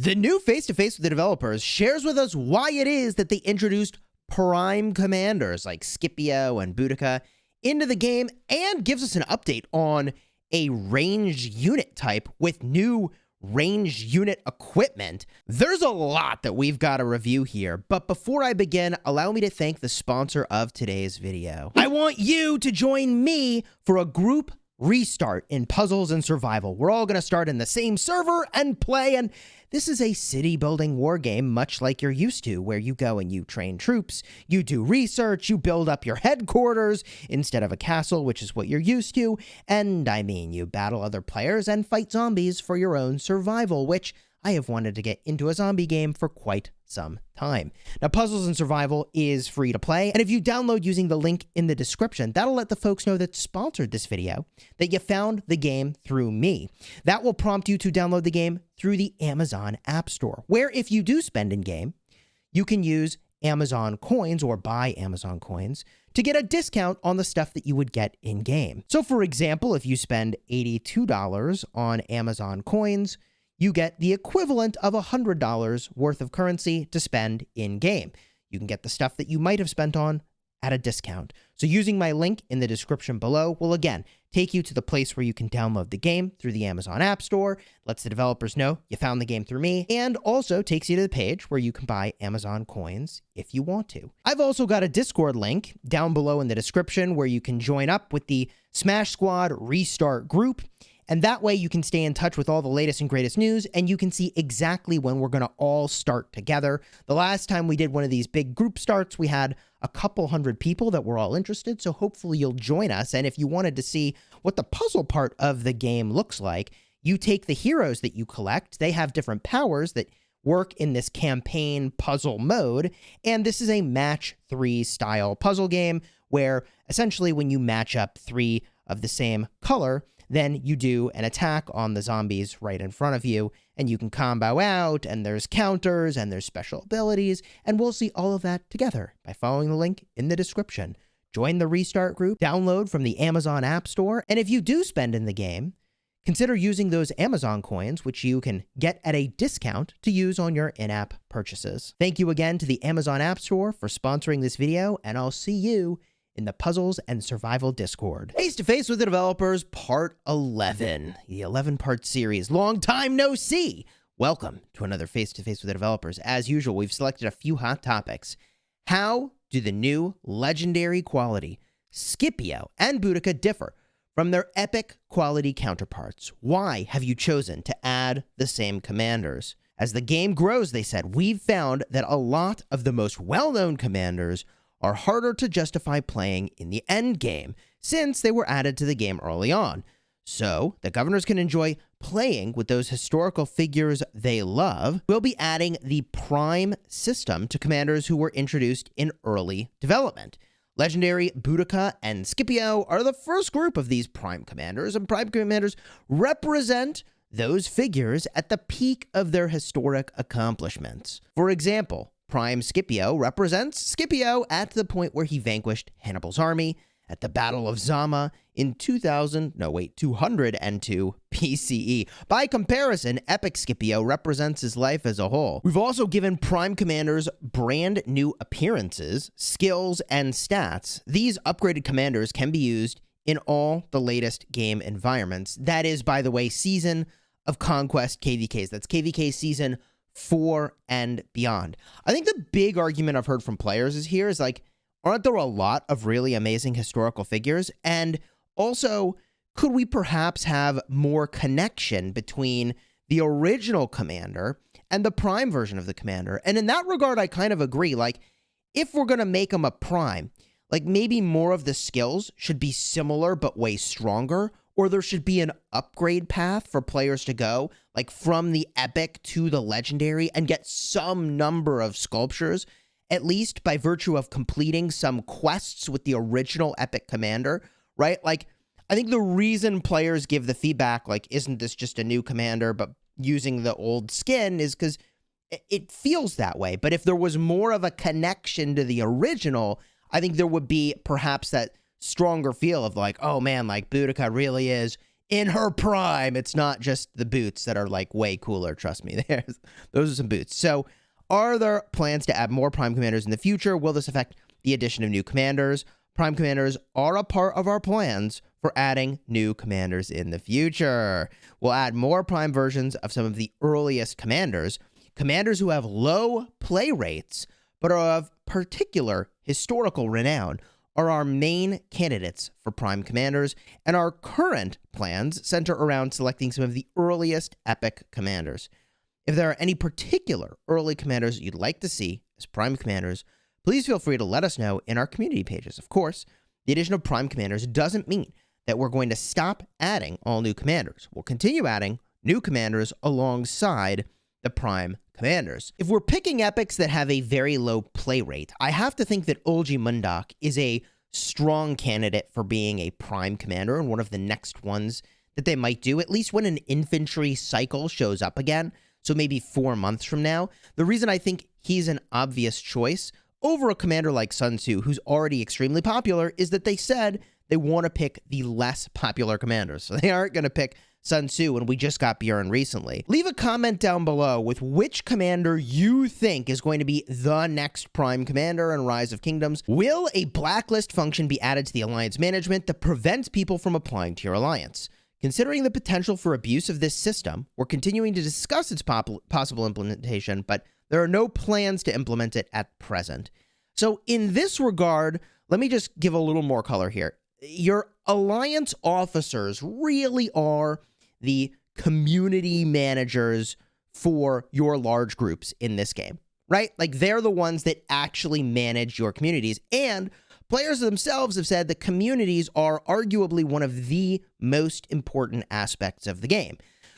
The new Face-to-Face with the Developers shares with us why it is that they introduced Prime commanders like Scipio and Boudica into the game, and gives us an update on a ranged unit type with new ranged unit equipment. There's a lot that we've got to review here, but before I begin, allow me to thank the sponsor of today's video. I want you to join me for a group restart in Puzzles and Survival. We're all going to start in the same server and play, and this is a city building war game much like you're used to, where you go and you train troops, you do research, you build up your headquarters instead of a castle, which is what you're used to, and I mean you battle other players and fight zombies for your own survival, which I have wanted to get into a zombie game for quite some time. Now, Puzzles and Survival is free to play, and if you download using the link in the description, that'll let the folks know that sponsored this video that you found the game through me. That will prompt you to download the game through the Amazon Appstore, where if you do spend in-game, you can use Amazon coins or buy Amazon coins to get a discount on the stuff that you would get in-game. So, for example, if you spend $82 on Amazon coins, you get the equivalent of $100 worth of currency to spend in-game. You can get the stuff that you might have spent on at a discount. So using my link in the description below will, again, take you to the place where you can download the game through the Amazon App Store, lets the developers know you found the game through me, and also takes you to the page where you can buy Amazon coins if you want to. I've also got a Discord link down below in the description where you can join up with the Smash Squad Restart group, and that way you can stay in touch with all the latest and greatest news, and you can see exactly when we're going to all start together. The last time we did one of these big group starts, we had a couple hundred people that were all interested, so hopefully you'll join us. And if you wanted to see what the puzzle part of the game looks like, you take the heroes that you collect. They have different powers that work in this campaign puzzle mode, and this is a match 3 style puzzle game where essentially when you match up 3 of the same color, then you do an attack on the zombies right in front of you, and you can combo out, and there's counters, and there's special abilities, and we'll see all of that together by following the link in the description. Join the Restart group, download from the Amazon App Store, and if you do spend in the game, consider using those Amazon coins, which you can get at a discount to use on your in-app purchases. Thank you again to the Amazon App Store for sponsoring this video, and I'll see you in the Puzzles and Survival Discord. Face-to-Face with the Developers, Part 11. The 11-part series. Long time no see! Welcome to another Face-to-Face with the Developers. As usual, we've selected a few hot topics. How do the new legendary quality Scipio and Boudica differ from their epic quality counterparts? Why have you chosen to add the same commanders? As the game grows, they said, we've found that a lot of the most well-known commanders are harder to justify playing in the end game, since they were added to the game early on. So, the governors can enjoy playing with those historical figures they love. We'll be adding the Prime system to commanders who were introduced in early development. Legendary Boudica and Scipio are the first group of these Prime commanders, and Prime commanders represent those figures at the peak of their historic accomplishments. For example, Prime Scipio represents Scipio at the point where he vanquished Hannibal's army at the Battle of Zama in 202 BCE. By comparison, Epic Scipio represents his life as a whole. We've also given Prime commanders brand new appearances, skills, and stats. These upgraded commanders can be used in all the latest game environments. That is, by the way, Season of Conquest KVKs. That's KVK Season 4 and beyond. I think the big argument I've heard from players is like, aren't there a lot of really amazing historical figures? And also, could we perhaps have more connection between the original commander and the Prime version of the commander? And in that regard, I kind of agree. Like, if we're going to make him a Prime, like maybe more of the skills should be similar but way stronger, or there should be an upgrade path for players to go, like from the epic to the legendary, and get some number of sculptures, at least by virtue of completing some quests with the original epic commander, right? Like, I think the reason players give the feedback, like, isn't this just a new commander, but using the old skin, is because it feels that way. But if there was more of a connection to the original, I think there would be perhaps that stronger feel of like, oh man, like Boudica really is in her prime. It's not just the boots that are like way cooler. Trust me, those are some boots. So are there plans to add more prime commanders in the future? Will this affect the addition of new commanders? Prime commanders are a part of our plans for adding new commanders in the future. We'll add more prime versions of some of the earliest commanders who have low play rates but are of particular historical renown are our main candidates for prime commanders, and our current plans center around selecting some of the earliest epic commanders. If there are any particular early commanders you'd like to see as prime commanders, please feel free to let us know in our community pages. Of course, the addition of prime commanders doesn't mean that we're going to stop adding all new commanders. We'll continue adding new commanders alongside the prime commanders. If we're picking epics that have a very low play rate, I have to think that Ulji Mundak is a strong candidate for being a prime commander and one of the next ones that they might do, at least when an infantry cycle shows up again, so maybe 4 months from now. The reason I think he's an obvious choice over a commander like Sun Tzu, who's already extremely popular, is that they said they want to pick the less popular commanders. So they aren't going to pick Sun Tzu, and we just got Bjorn recently. Leave a comment down below with which commander you think is going to be the next prime commander in Rise of Kingdoms. Will a blacklist function be added to the alliance management that prevents people from applying to your alliance? Considering the potential for abuse of this system, we're continuing to discuss its possible implementation, but there are no plans to implement it at present. So in this regard, let me just give a little more color here. Your alliance officers really are the community managers for your large groups in this game, right? Like, they're the ones that actually manage your communities, and players themselves have said that communities are arguably one of the most important aspects of the game.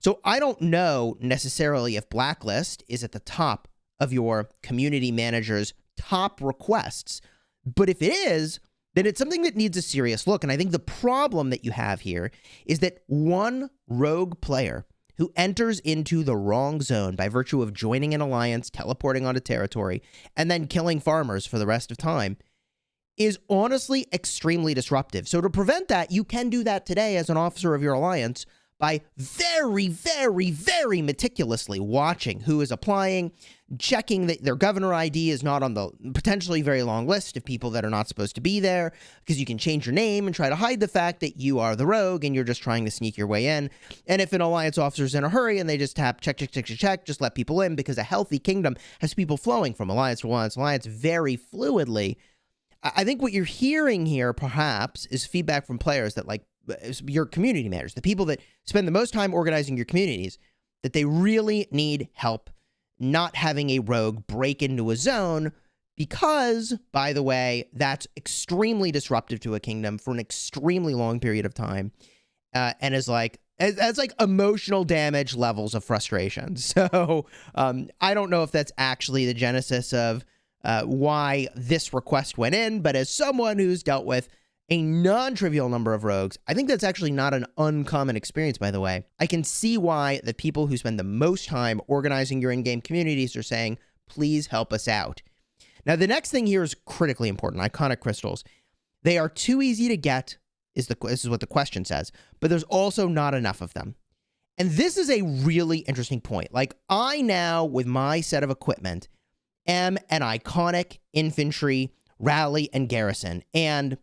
So I don't know necessarily if Blacklist is at the top of your community manager's top requests, but if it is, then it's something that needs a serious look. And I think the problem that you have here is that one rogue player who enters into the wrong zone by virtue of joining an alliance, teleporting onto territory, and then killing farmers for the rest of time is honestly extremely disruptive. So to prevent that, you can do that today as an officer of your alliance by very, very, very meticulously watching who is applying, checking that their governor ID is not on the potentially very long list of people that are not supposed to be there, because you can change your name and try to hide the fact that you are the rogue and you're just trying to sneak your way in. And if an alliance officer is in a hurry and they just tap check, just let people in, because a healthy kingdom has people flowing from alliance to alliance very fluidly. I think what you're hearing here perhaps is feedback from players that, like, your community managers, the people that spend the most time organizing your communities, that they really need help not having a rogue break into a zone, because, by the way, that's extremely disruptive to a kingdom for an extremely long period of time, and is like, that's like emotional damage levels of frustration. So I don't know if that's actually the genesis of why this request went in, but as someone who's dealt with a non-trivial number of rogues, I think that's actually not an uncommon experience, by the way. I can see why the people who spend the most time organizing your in-game communities are saying, please help us out. Now, the next thing here is critically important. Iconic crystals. They are too easy to get, this is what the question says, but there's also not enough of them. And this is a really interesting point. Like, I now, with my set of equipment, am an iconic infantry, rally, and garrison, and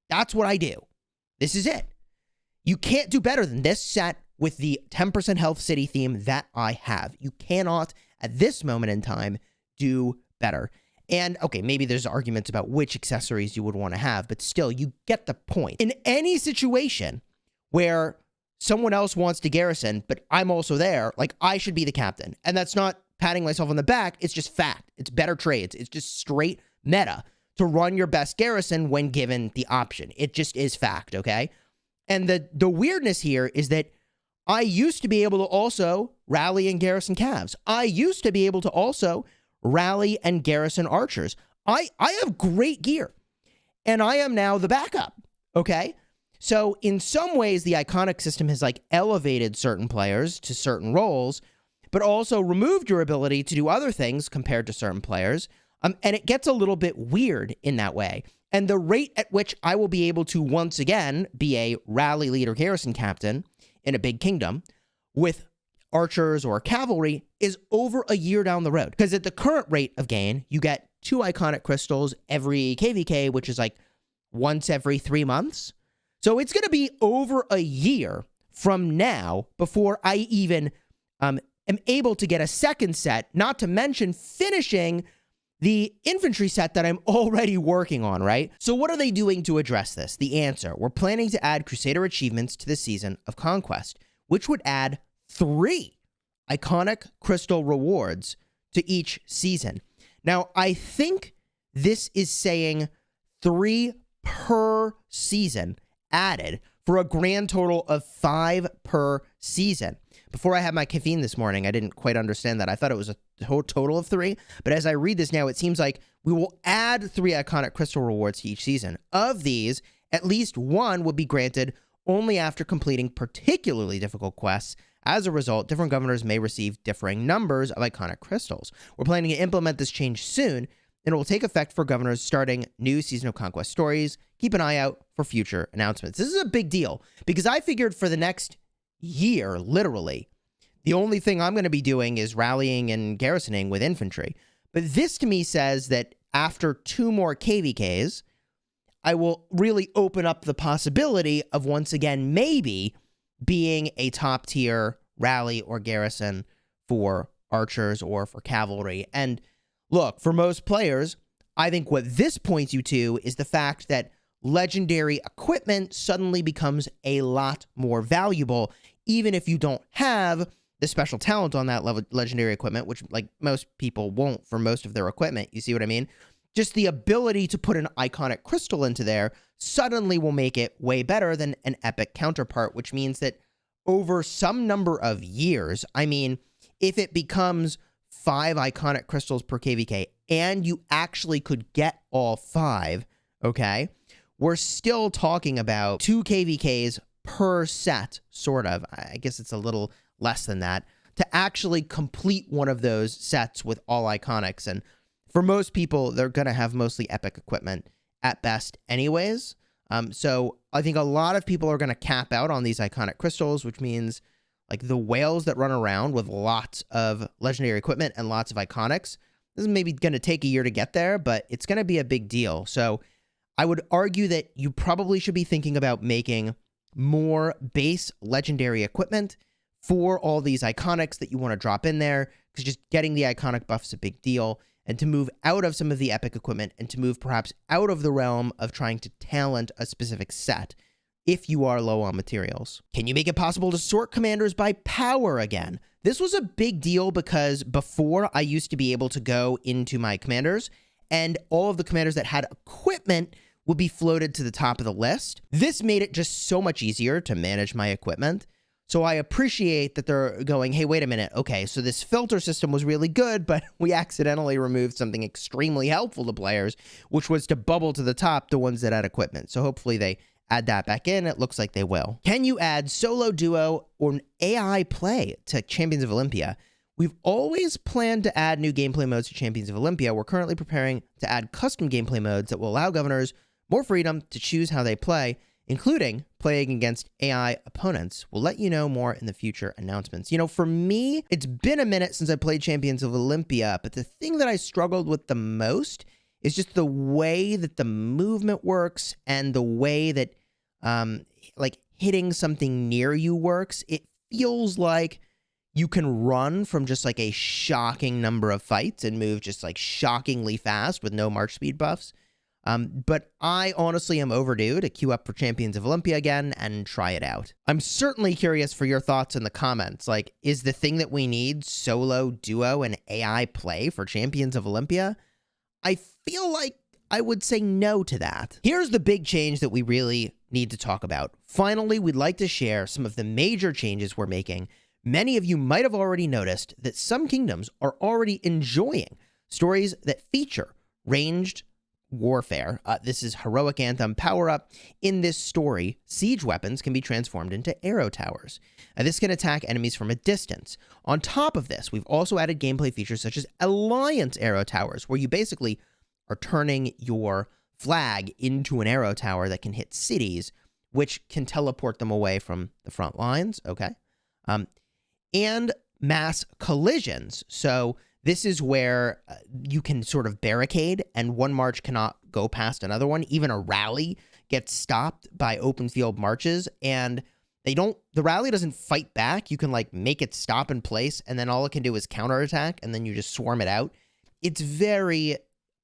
that's what I do. This is it. You can't do better than this set with the 10% health city theme that I have. You cannot, at this moment in time, do better. And, okay, maybe there's arguments about which accessories you would want to have, but still, you get the point. In any situation where someone else wants to garrison, but I'm also there, like, I should be the captain. And that's not patting myself on the back. It's just fact. It's better trades. It's just straight meta to run your best garrison when given the option. It just is fact, okay? And the weirdness here is that I used to be able to also rally and garrison calves. I used to be able to also rally and garrison archers. I have great gear, and I am now the backup, okay? So in some ways, the iconic system has, like, elevated certain players to certain roles, but also removed your ability to do other things compared to certain players. And it gets a little bit weird in that way. And the rate at which I will be able to once again be a rally leader garrison captain in a big kingdom with archers or cavalry is over a year down the road. Because at the current rate of gain, you get 2 iconic crystals every KVK, which is like once every 3 months. So it's going to be over a year from now before I even am able to get a second set, not to mention finishing the infantry set that I'm already working on, right? So what are they doing to address this? The answer, we're planning to add Crusader achievements to the Season of Conquest, which would add 3 iconic crystal rewards to each season. Now, I think this is saying 3 per season added for a grand total of 5 per season. Before I had my caffeine this morning, I didn't quite understand that. I thought it was a total of 3, but as I read this now, it seems like we will add 3 iconic crystal rewards to each season. Of these, at least 1 will be granted only after completing particularly difficult quests. As a result, different governors may receive differing numbers of iconic crystals. We're planning to implement this change soon, and it will take effect for governors starting new Season of Conquest stories. Keep an eye out for future announcements. This is a big deal because I figured for the next year, literally, the only thing I'm going to be doing is rallying and garrisoning with infantry. But this to me says that after 2 more KVKs, I will really open up the possibility of once again maybe being a top tier rally or garrison for archers or for cavalry. And look, for most players, I think what this points you to is the fact that legendary equipment suddenly becomes a lot more valuable, even if you don't have the special talent on that level legendary equipment, which like most people won't for most of their equipment. You see what I mean? Just the ability to put an iconic crystal into there suddenly will make it way better than an epic counterpart, which means that over some number of years, I mean, if it becomes 5 iconic crystals per KVK and you actually could get all 5, okay, we're still talking about 2 KVKs per set, sort of. I guess it's a little less than that, to actually complete one of those sets with all iconics. And for most people, they're going to have mostly epic equipment at best anyways. So I think a lot of people are going to cap out on these iconic crystals, which means like the whales that run around with lots of legendary equipment and lots of iconics. This is maybe going to take a year to get there, but it's going to be a big deal. So I would argue that you probably should be thinking about making more base legendary equipment for all these iconics that you want to drop in there, because just getting the iconic buff is a big deal. And to move out of some of the epic equipment and to move perhaps out of the realm of trying to talent a specific set if you are low on materials. Can you make it possible to sort commanders by power again? This was a big deal because before I used to be able to go into my commanders and all of the commanders that had equipment would be floated to the top of the list. This made it just so much easier to manage my equipment. So I appreciate that they're going, hey, wait a minute. Okay, so this filter system was really good, but we accidentally removed something extremely helpful to players, which was to bubble to the top the ones that had equipment. So hopefully they add that back in. It looks like they will. Can you add solo, duo, or an AI play to Champions of Olympia? We've always planned to add new gameplay modes to Champions of Olympia. We're currently preparing to add custom gameplay modes that will allow governors more freedom to choose how they play, including playing against AI opponents. We'll let you know more in the future announcements. You know, for me, it's been a minute since I played Champions of Olympia, but the thing that I struggled with the most is just the way that the movement works and the way that, like, hitting something near you works. It feels like you can run from just, like, a shocking number of fights and move just, like, shockingly fast with no march speed buffs. But I honestly am overdue to queue up for Champions of Olympia again and try it out. I'm certainly curious for your thoughts in the comments. Like, is the thing that we need solo, duo, and AI play for Champions of Olympia? I feel like I would say no to that. Here's the big change that we really need to talk about. Finally, we'd like to share some of the major changes we're making. Many of you might have already noticed that some kingdoms are already enjoying stories that feature ranged warfare. This is Heroic Anthem power-up. In this story, siege weapons can be transformed into arrow towers. This can attack enemies from a distance. On top of this, we've also added gameplay features such as Alliance arrow towers, where you basically are turning your flag into an arrow tower that can hit cities which can teleport them away from the front lines, okay? And mass collisions. So this is where you can sort of barricade, and one march cannot go past another one. Even a rally gets stopped by open field marches, and the rally doesn't fight back. You can like make it stop in place, and then all it can do is counterattack, and then you just swarm it out. It's very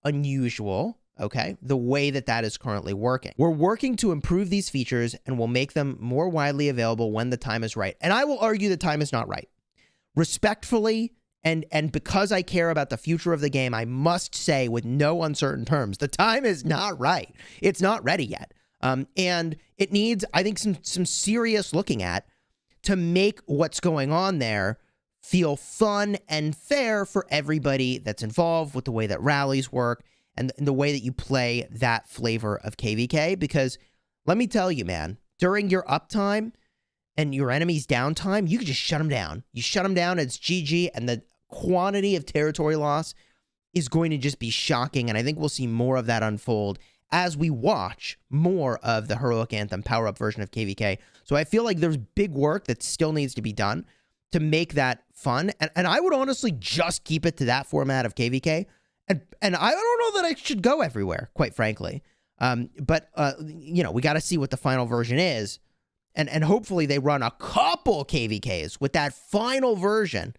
unusual, okay, the way that is currently working. We're working to improve these features, and we'll make them more widely available when the time is right. And I will argue the time is not right. Respectfully, and because I care about the future of the game, I must say with no uncertain terms, the time is not right. It's not ready yet. And it needs, I think, some serious looking at to make what's going on there feel fun and fair for everybody that's involved with the way that rallies work and the way that you play that flavor of KVK. Because let me tell you, man, during your uptime and your enemy's downtime, you can just shut them down. You shut them down, it's GG, and the quantity of territory loss is going to just be shocking. And I think we'll see more of that unfold as we watch more of the Heroic Anthem power-up version of KVK. So I feel like there's big work that still needs to be done to make that fun. And I would honestly just keep it to that format of KVK. And I don't know that I should go everywhere, quite frankly. But you know, we got to see what the final version is. And hopefully they run a couple KVKs with that final version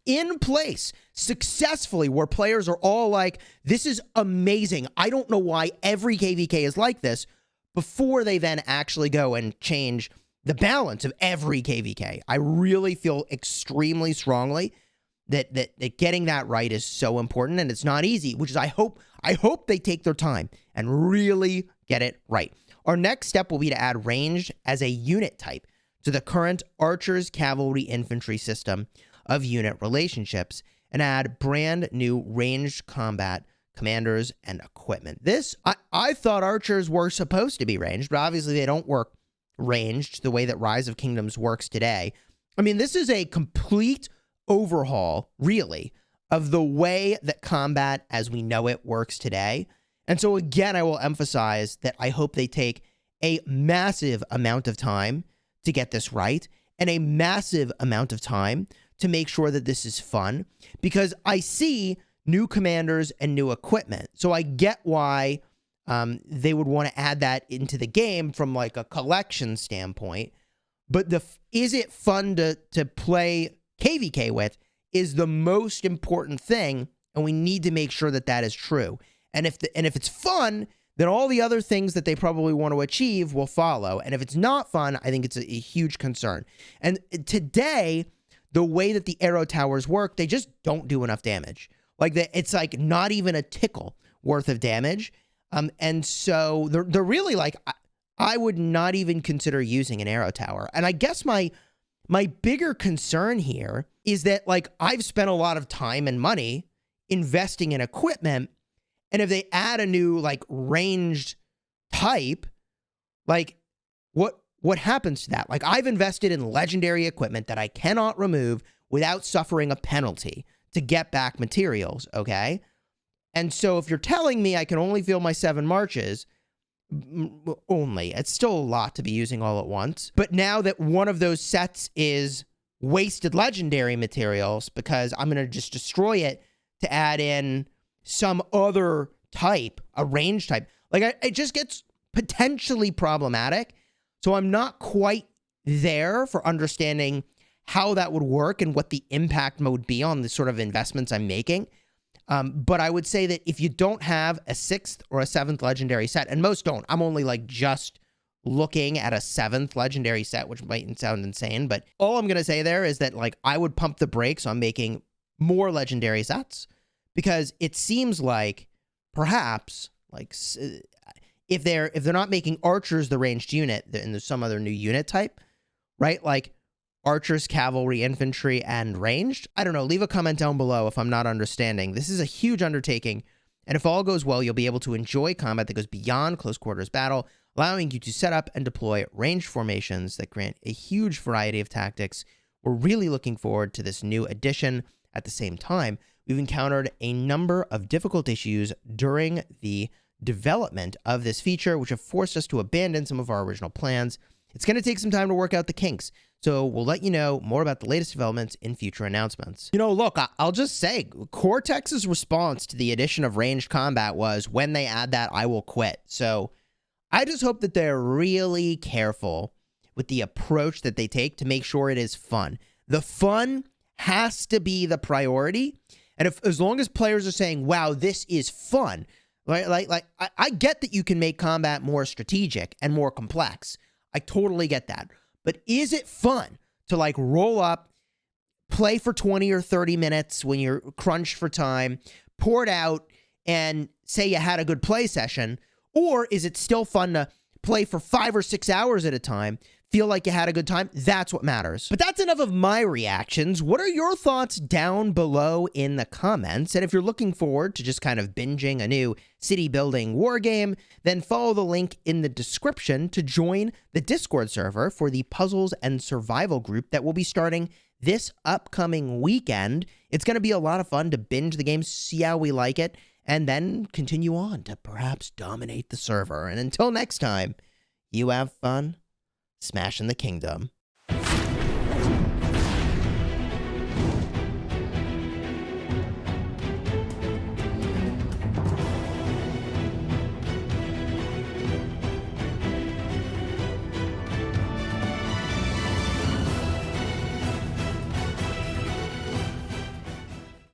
in place successfully, where players are all like, this is amazing. I don't know why every KVK is like this, before they then actually go and change the balance of every KVK. I really feel extremely strongly that getting that right is so important, and it's not easy, which is I hope they take their time and really get it right. Our next step will be to add ranged as a unit type to the current archers, cavalry, infantry system of unit relationships, and add brand new ranged combat commanders and equipment. I thought archers were supposed to be ranged, but obviously they don't work ranged the way that Rise of Kingdoms works today. I mean, this is a complete overhaul, really, of the way that combat as we know it works today. And so again, I will emphasize that I hope they take a massive amount of time to get this right, and a massive amount of time to make sure that this is fun, because I see new commanders and new equipment. So I get why they would want to add that into the game from like a collection standpoint. But is it fun to play KVK with is the most important thing, and we need to make sure that is true. And if it's fun, then all the other things that they probably want to achieve will follow. And if it's not fun, I think it's a huge concern. And today, the way that the arrow towers work, they just don't do enough damage. Like it's like not even a tickle worth of damage. And so they're really like, I would not even consider using an arrow tower. And I guess my bigger concern here is that like I've spent a lot of time and money investing in equipment, and if they add a new like ranged type, like what happens to that? Like I've invested in legendary equipment that I cannot remove without suffering a penalty to get back materials, okay? And so if you're telling me I can only fill my 7 marches, only, it's still a lot to be using all at once. But now that one of those sets is wasted legendary materials because I'm going to just destroy it to add in some other type, a range type, like it just gets potentially problematic. So I'm not quite there for understanding how that would work and what the impact would be on the sort of investments I'm making. But I would say that if you don't have a 6th or a 7th legendary set, and most don't, I'm only like just looking at a 7th legendary set, which might sound insane, but all I'm going to say there is that like I would pump the brakes on making more legendary sets, because it seems like perhaps like if they're not making archers the ranged unit and there's some other new unit type, right? Like archers, cavalry, infantry, and ranged. I don't know. Leave a comment down below if I'm not understanding. This is a huge undertaking, and if all goes well, you'll be able to enjoy combat that goes beyond close quarters battle, allowing you to set up and deploy ranged formations that grant a huge variety of tactics. We're really looking forward to this new addition. At the same time, we've encountered a number of difficult issues during the development of this feature, which have forced us to abandon some of our original plans. It's going to take some time to work out the kinks, so we'll let you know more about the latest developments in future announcements. Look, I'll just say, Cortex's response to the addition of ranged combat was, when they add that, I will quit. So I just hope that they're really careful with the approach that they take to make sure it is fun. The fun has to be the priority, and as long as players are saying, wow, this is fun, I get that you can make combat more strategic and more complex. I totally get that. But is it fun to roll up, play for 20 or 30 minutes when you're crunched for time, pour it out, and say you had a good play session? Or is it still fun to play for 5 or 6 hours at a time, feel like you had a good time? That's what matters. But that's enough of my reactions. What are your thoughts down below in the comments? And if you're looking forward to just kind of binging a new city building war game, then follow the link in the description to join the Discord server for the puzzles and survival group that will be starting this upcoming weekend. It's going to be a lot of fun to binge the game, see how we like it, and then continue on to perhaps dominate the server. And until next time, you have fun smashing the kingdom.